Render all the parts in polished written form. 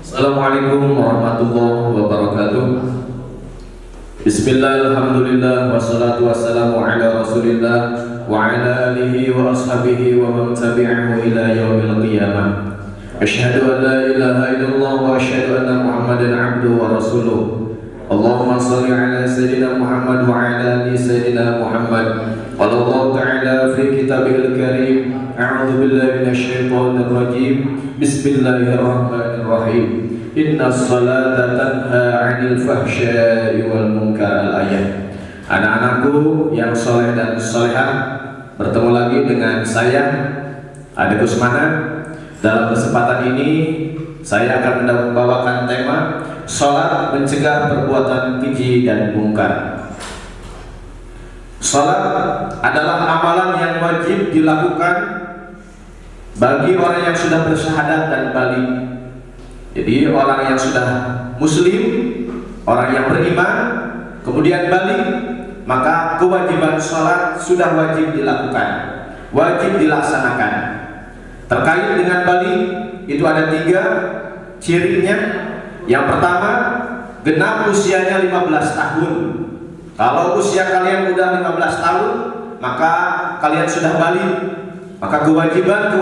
Assalamualaikum warahmatullahi wabarakatuh. Bismillah, alhamdulillah, wassalatu wassalamu ala rasulillah wa ala alihi wa ashabihi wa man tabi'ahu ila yaumil qiyamah. Asyhadu an la ilaha illallah wa asyhadu anna Muhammadan abduhu wa rasuluh. Allahumma shalli ala sayyidina Muhammad wa ala ali sayyidina Muhammad. Qala Allah ta'ala fi kitabihil karim, a'udzu billahi minasyaitonir rajim. Bismillahirrahmanirrahim. Inna salata tanha 'anil fahsya'i wal munkar. Al-ayat. Anak-anakku yang soleh dan solehah, bertemu lagi dengan saya Ade Kusmana. Dalam kesempatan ini saya akan membawakan tema salat mencegah perbuatan keji dan mungkar. Salat adalah amalan yang wajib dilakukan bagi orang yang sudah bersyahadat dan balik. Jadi orang yang sudah muslim, orang yang beriman, kemudian balik, maka kewajiban sholat sudah wajib dilakukan, wajib dilaksanakan. Terkait dengan balik, itu ada 3 cirinya. Yang pertama, genap usianya 15 tahun. Kalau usia kalian udah 15 tahun, maka kalian sudah balik. Maka kewajiban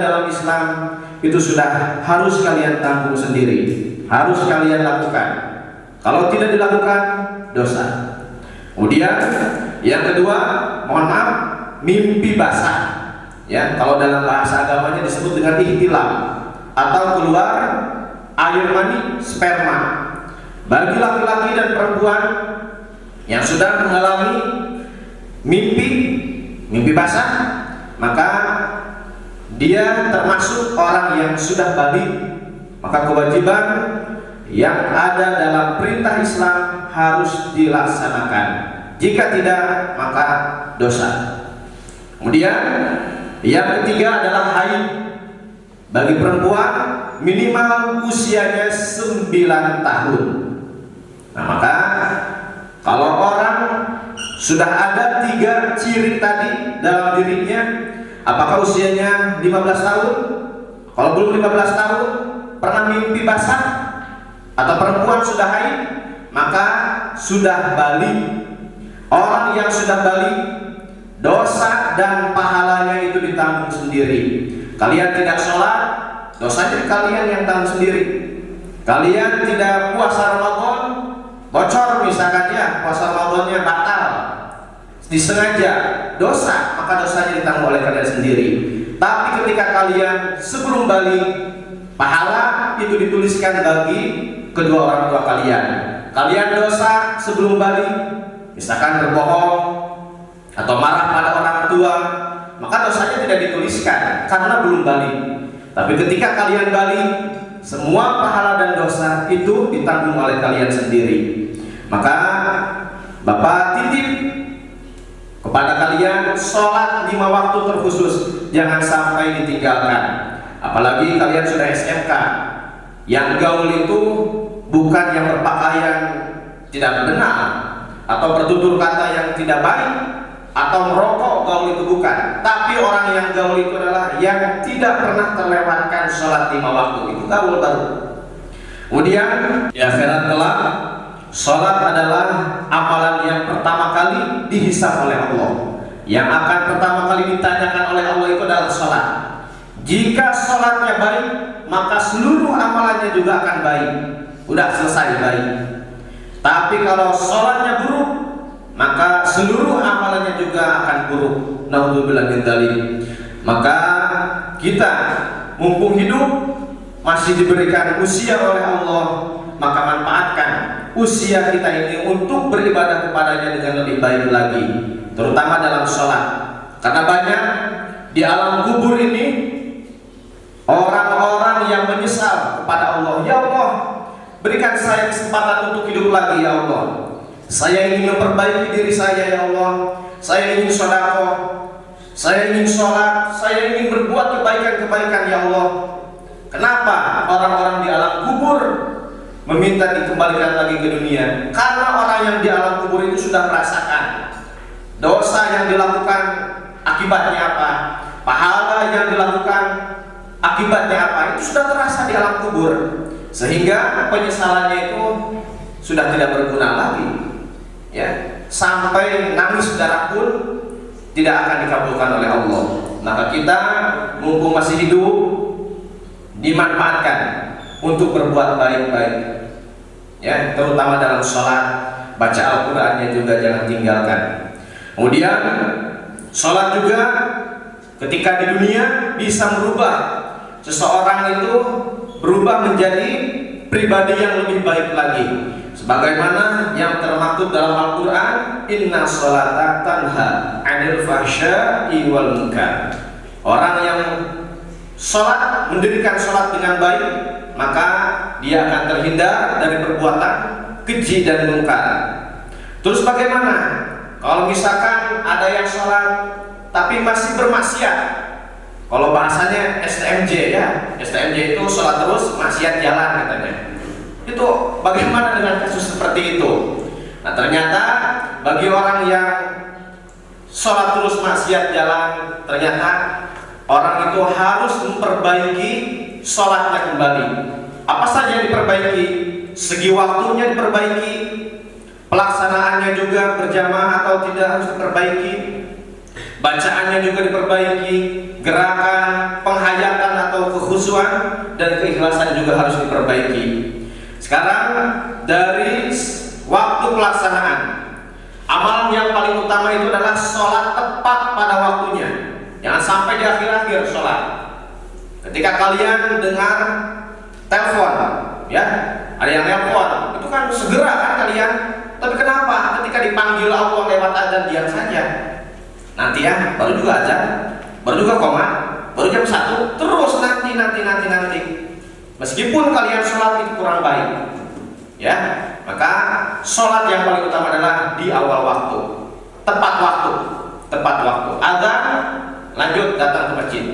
dalam Islam itu sudah harus kalian tanggung sendiri, harus kalian lakukan. Kalau tidak dilakukan, dosa. Kemudian yang kedua, mohon maaf, mimpi basah. Ya, kalau dalam bahasa agamanya disebut dengan ihtilam atau keluar air mani, sperma. Bagi laki-laki dan perempuan yang sudah mengalami mimpi basah, maka dia termasuk orang yang sudah balik. Maka kewajiban yang ada dalam perintah Islam harus dilaksanakan. Jika tidak, maka dosa. Kemudian yang ketiga adalah haid. Bagi perempuan minimal usianya 9 tahun. Nah, maka kalau orang sudah ada 3 ciri tadi dalam dirinya, apakah usianya 15 tahun? Kalau belum 15 tahun, pernah mimpi basah, atau perempuan sudah haid, maka sudah balik. Orang yang sudah balik, dosa dan pahalanya itu ditanggung sendiri. Kalian tidak sholat, dosanya kalian yang tanggung sendiri. Kalian tidak puasa Ramadan, bocor misalkan ya, puasa Ramadannya batal, disengaja, dosa, maka dosanya ditanggung oleh kalian sendiri. Tapi ketika kalian sebelum balik, pahala itu dituliskan bagi kedua orang tua kalian. Kalian dosa sebelum balik, misalkan berbohong atau marah pada orang tua, maka dosanya tidak dituliskan karena belum balik. Tapi ketika kalian balik, semua pahala dan dosa itu ditanggung oleh kalian sendiri. Maka Bapak titip kepada kalian, sholat 5 waktu terkhusus jangan sampai ditinggalkan. Apalagi kalian sudah SMK, yang gaul itu bukan yang berpakaian tidak benar, atau bertutur kata yang tidak baik, atau merokok, gaul itu bukan. Tapi orang yang gaul itu adalah yang tidak pernah terlewatkan sholat 5 waktu. Itu gaul baru. Kemudian di akhirat kelak, sholat adalah amalan yang pertama kali dihisab oleh Allah. Yang akan pertama kali ditanyakan oleh Allah itu adalah sholat. Jika sholatnya baik, maka seluruh amalannya juga akan baik. Udah selesai baik. Tapi kalau sholatnya buruk, maka seluruh amalannya juga akan buruk. Naudzubillah min dzalik. Maka kita mumpung hidup masih diberikan usia oleh Allah, maka manfaatkan usia kita ini untuk beribadah kepadanya dengan lebih baik lagi, terutama dalam sholat. Karena banyak di alam kubur ini orang-orang yang menyesal kepada Allah. Ya Allah, berikan saya kesempatan untuk hidup lagi ya Allah. Saya ingin memperbaiki diri saya ya Allah. Saya ingin sedekah, saya ingin sholat, saya ingin berbuat kebaikan-kebaikan ya Allah. Kenapa orang-orang di alam kubur meminta dikembalikan lagi ke dunia? Karena orang yang di alam kubur itu sudah merasakan dosa yang dilakukan, akibatnya apa, pahala yang dilakukan, akibatnya apa, itu sudah terasa di alam kubur. sehingga penyesalannya itu sudah tidak berguna lagi, ya, sampai nangis darah pun tidak akan dikabulkan oleh Allah. Maka kita mumpung masih hidup, dimanfaatkan untuk berbuat baik-baik, ya, terutama dalam sholat, baca Al-Qur'annya juga jangan tinggalkan. Kemudian sholat juga ketika di dunia bisa merubah seseorang itu berubah menjadi pribadi yang lebih baik lagi, sebagaimana yang termaktub dalam Al-Qur'an, inna sholata tanha 'anil fahsya'i wal munkar. Orang yang sholat, mendirikan sholat dengan baik, maka dia akan terhindar dari perbuatan keji dan munkar. Terus bagaimana kalau misalkan ada yang sholat tapi masih bermaksiat? Kalau bahasanya STMJ, ya, STMJ itu sholat terus maksiat jalan katanya. Itu bagaimana dengan kasus seperti itu? Nah, ternyata bagi orang yang sholat terus maksiat jalan, ternyata orang itu harus memperbaiki sholatnya kembali. Apa saja yang diperbaiki? Segi waktunya diperbaiki, pelaksanaannya juga berjamaah atau tidak harus diperbaiki, bacaannya juga diperbaiki, gerakan, penghayatan atau kekhusyuan dan keikhlasan juga harus diperbaiki. Sekarang dari waktu pelaksanaan, amalan yang paling utama itu adalah sholat tepat pada waktunya. Jangan sampai di akhir-akhir sholat. Ketika kalian dengar telepon, ya, ada yang telepon, itu kan segera kan kalian. Tapi kenapa ketika dipanggil Allah lewat azan diam saja? Nanti ya, baru juga azan, baru juga qomat, baru jam 1, terus nanti. Meskipun kalian sholat itu kurang baik, ya, maka sholat yang paling utama adalah di awal waktu, tepat waktu. Azan, lanjut datang ke masjid,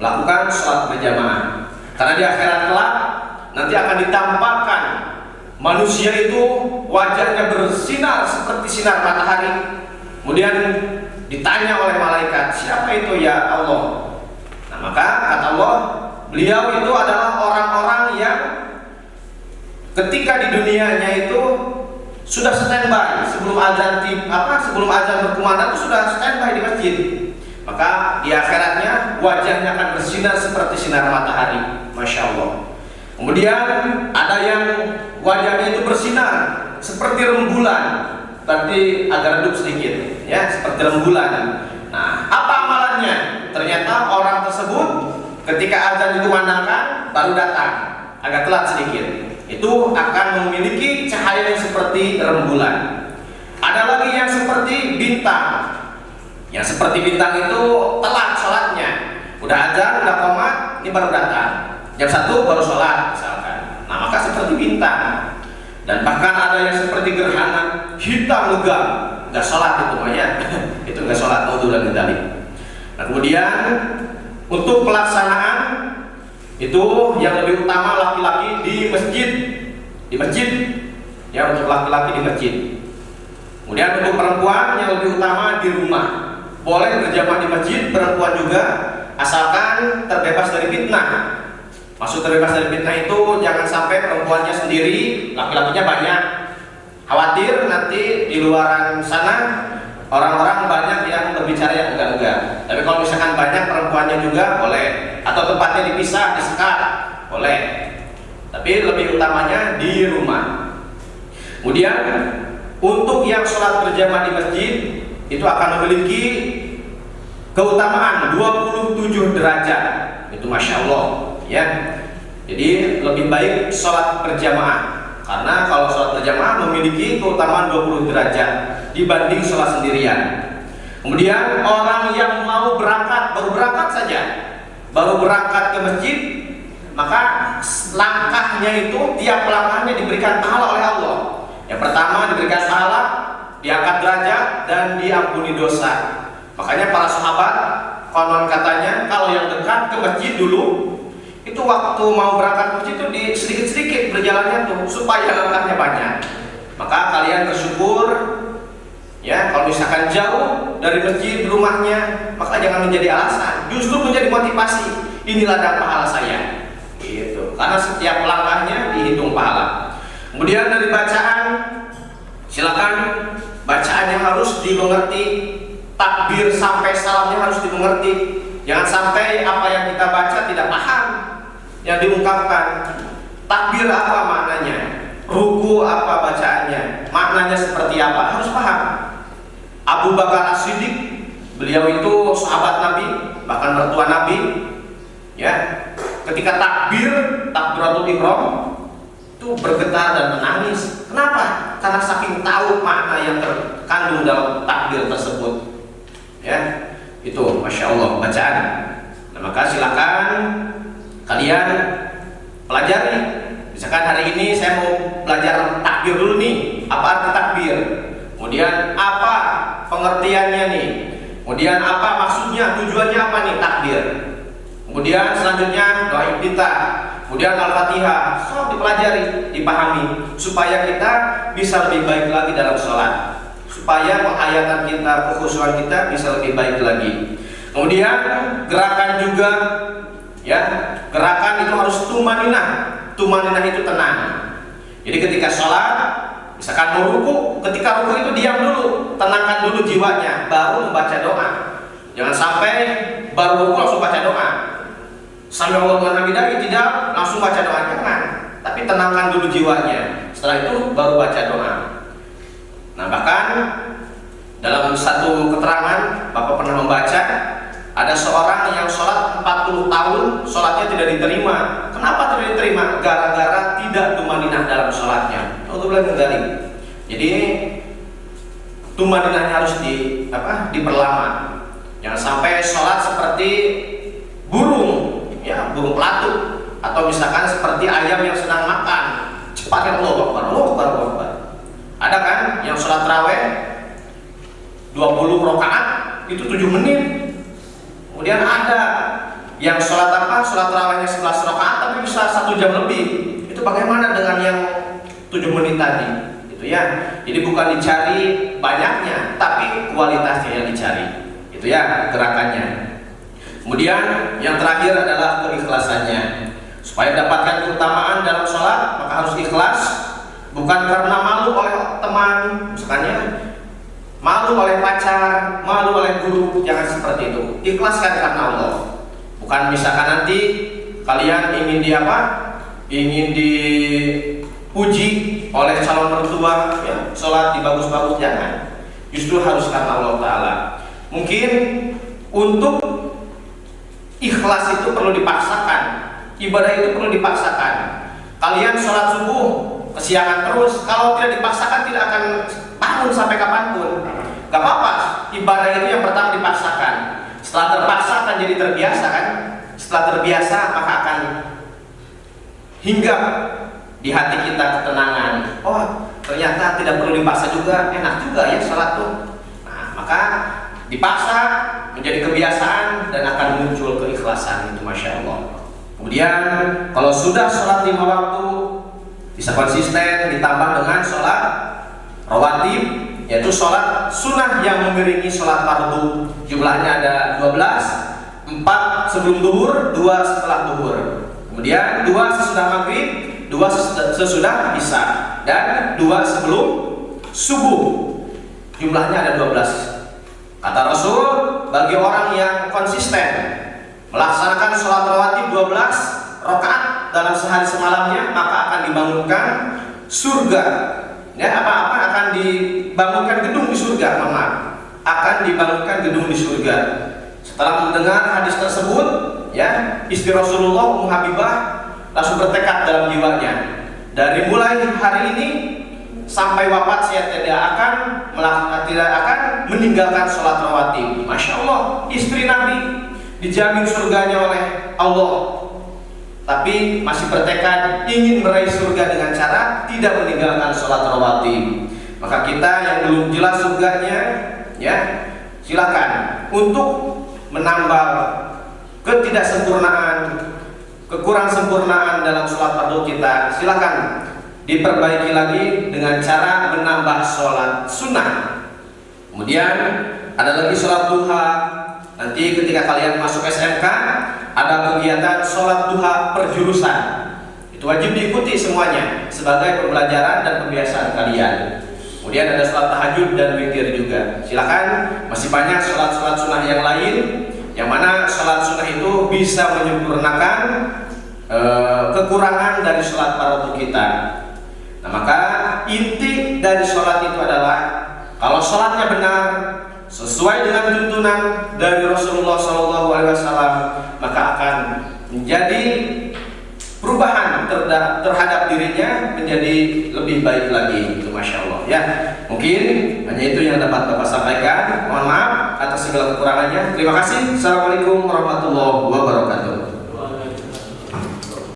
melakukan sholat berjamaah. Karena di akhirat kelak nanti akan ditampakkan manusia itu wajahnya bersinar seperti sinar matahari. Kemudian ditanya oleh malaikat, siapa itu ya Allah? Nah, maka kata Allah, beliau itu adalah orang-orang yang ketika di dunianya itu sudah standby sebelum azan berkumandang itu sudah standby di masjid. Maka di akhiratnya wajahnya akan bersinar seperti sinar matahari, masya Allah. Kemudian ada yang wajahnya itu bersinar seperti rembulan, berarti agak redup sedikit, ya, seperti rembulan. Nah, apa amalannya? Ternyata orang tersebut ketika azan dikumandangkan baru datang, agak telat sedikit, itu akan memiliki cahaya yang seperti rembulan. Ada lagi yang seperti bintang. Yang seperti bintang itu telat sholatnya, udah azan, udah qomat, ini baru datang, jam 1 baru sholat misalkan. Nah, maka seperti bintang. Dan bahkan ada yang seperti gerhana hitam legam, nggak sholat itu namanya. Itu nggak sholat, naudzubillah min dzalik. Nah, kemudian untuk pelaksanaan itu yang lebih utama laki-laki di masjid, ya, untuk laki-laki di masjid. Kemudian untuk perempuan yang lebih utama di rumah. Boleh berjamaah di masjid, perempuan juga, asalkan terbebas dari fitnah. Maksud terbebas dari fitnah itu jangan sampai perempuannya sendiri, laki-lakinya banyak. Khawatir nanti di luaran sana orang-orang banyak yang berbicara yang enggak-enggak. Tapi kalau misalkan banyak perempuannya juga boleh, atau tempatnya dipisah, disekat, boleh. Tapi lebih utamanya di rumah. Kemudian untuk yang sholat berjamaah di masjid itu akan memiliki keutamaan 27 derajat. Itu masya Allah, ya. Jadi lebih baik sholat berjamaah, karena kalau sholat berjamaah memiliki keutamaan 20 derajat dibanding sholat sendirian. Kemudian orang yang mau berangkat, baru berangkat ke masjid, maka langkahnya itu tiap langkahnya diberikan pahala oleh Allah. Yang pertama diberikan pahala, diangkat derajat dan diampuni dosa. Makanya para sahabat konon katanya kalau yang dekat ke masjid dulu itu waktu mau berangkat ke masjid itu di sedikit-sedikit berjalannya tuh supaya langkahnya banyak. Maka kalian bersyukur, ya, kalau misalkan jauh dari masjid rumahnya, maka jangan menjadi alasan, justru menjadi motivasi. Inilah dan pahala saya, gitu. karena setiap langkahnya dihitung pahala. Kemudian dari bacaan, silakan bacaannya harus dimengerti, takbir sampai salamnya harus dimengerti. Jangan sampai apa yang kita baca tidak paham yang diungkapkan. Takbir apa maknanya, ruku apa bacaannya, maknanya seperti apa, harus paham. Abu Bakar As-Siddiq, beliau itu sahabat Nabi, bahkan mertua Nabi, ya, ketika takbiratul ihram itu bergetar dan menangis. Kenapa? Karena saking tahu makna yang terkandung dalam takbir tersebut. Ya, itu masya Allah bacaan. Nah, maka silakan kalian pelajari. Misalkan hari ini saya mau belajar takbir dulu nih, apa arti takbir? Kemudian apa pengertiannya nih? Kemudian apa maksudnya, tujuannya apa nih takbir? Kemudian selanjutnya doa iftitah, kemudian Al-Fatihah, so dipelajari, dipahami supaya kita bisa lebih baik lagi dalam sholat, supaya penghayatan kita, kekhusyuan kita bisa lebih baik lagi. Kemudian gerakan juga, ya, gerakan itu harus tumaninah. Tumaninah itu tenang. Jadi ketika sholat, misalkan mau ruku, ketika ruku itu diam dulu, tenangkan dulu jiwanya, baru membaca doa. Jangan sampai baru ruku langsung baca doa. Sampai Allah menghamidahi, tidak langsung baca doa, jangan. Tapi tenangkan dulu jiwanya. Setelah itu baru baca doa. Nah, bahkan dalam satu keterangan Bapak pernah membaca ada seorang yang sholat 40 tahun, sholatnya tidak diterima. Kenapa tidak diterima? Gara-gara tidak tumaninah dalam sholatnya. Jadi tumaninahnya harus diperlama. Jangan sampai sholat seperti burung, ya, burung pelatuk, atau misalkan seperti ayam yang sedang makan. Cepat, Allahu Akbar. Ada kan yang sholat tarawih 20 rakaat itu 7 menit. Kemudian ada yang sholat sholat tarawihnya 11 rakaat tapi bisa 1 jam lebih. Itu bagaimana dengan yang 7 menit tadi? Itu ya. Jadi bukan dicari banyaknya, tapi kualitasnya yang dicari. Itu ya gerakannya. Kemudian yang terakhir adalah keikhlasannya. Supaya mendapatkan keutamaan dalam sholat, maka harus ikhlas. Bukan karena malu oleh teman, misalnya malu oleh pacar, malu oleh guru, jangan seperti itu. Ikhlaskan karena Allah. Bukan misalkan nanti kalian ingin ingin dipuji oleh calon mertua, ya, sholat dibagus-bagus, jangan. Justru harus karena Allah Ta'ala. Mungkin untuk ikhlas itu perlu dipaksakan, ibadah itu perlu dipaksakan. Kalian sholat subuh kesiangan terus, kalau tidak dipaksakan tidak akan bangun sampai kapanpun. Gak apa-apa, ibadah itu yang pertama dipaksakan. Setelah terpaksa akan jadi terbiasa kan. Setelah terbiasa maka akan hinggap di hati kita ketenangan. Oh, ternyata tidak perlu dipaksa juga, enak juga ya sholat tuh. Nah, maka dipaksa menjadi kebiasaan dan akan muncul keikhlasan itu, masya Allah. Kemudian kalau sudah sholat 5 waktu bisa konsisten, ditambah dengan sholat rawatib, yaitu sholat sunnah yang mengiringi sholat fardu. Jumlahnya ada 12, 4 sebelum duhur, 2 setelah duhur, kemudian 2 sesudah maghrib, 2 sesudah isya, dan 2 sebelum subuh. Jumlahnya ada 12. Kata Rasul, bagi orang yang konsisten melaksanakan sholat rawatib 12 rakaat dalam sehari semalamnya, maka akan dibangunkan surga. Ya, akan dibangunkan gedung di surga, akan dibangunkan gedung di surga. Setelah mendengar hadis tersebut, ya, istri Rasulullah Ummu Habibah langsung bertekad dalam jiwanya, dari mulai hari ini sampai wafat saya tidak akan meninggalkan sholat rawatib. Masya Allah, istri Nabi dijamin surganya oleh Allah, tapi masih bertekad ingin meraih surga dengan cara tidak meninggalkan sholat rawatib. Maka kita yang belum jelas surganya, ya, silakan untuk menambah kekurang sempurnaan dalam sholat fardu kita, silakan diperbaiki lagi dengan cara menambah sholat sunnah. Kemudian ada lagi sholat duha. Nanti ketika kalian masuk SMK ada kegiatan sholat duha perjurusan. Itu wajib diikuti semuanya sebagai pembelajaran dan pembiasaan kalian. Kemudian ada sholat tahajud dan witir juga. Silakan, masih banyak sholat-sholat sunnah yang lain, yang mana sholat sunnah itu bisa menyempurnakan kekurangan dari sholat fardu kita. Nah, maka inti dari sholat itu adalah kalau sholatnya benar sesuai dengan tuntunan dari Rasulullah SAW, maka akan menjadi perubahan terhadap dirinya menjadi lebih baik lagi. Itu Masya Allah ya. Mungkin hanya itu yang dapat Bapak sampaikan. Mohon maaf atas segala kekurangannya. Terima kasih. Assalamualaikum warahmatullahi wabarakatuh.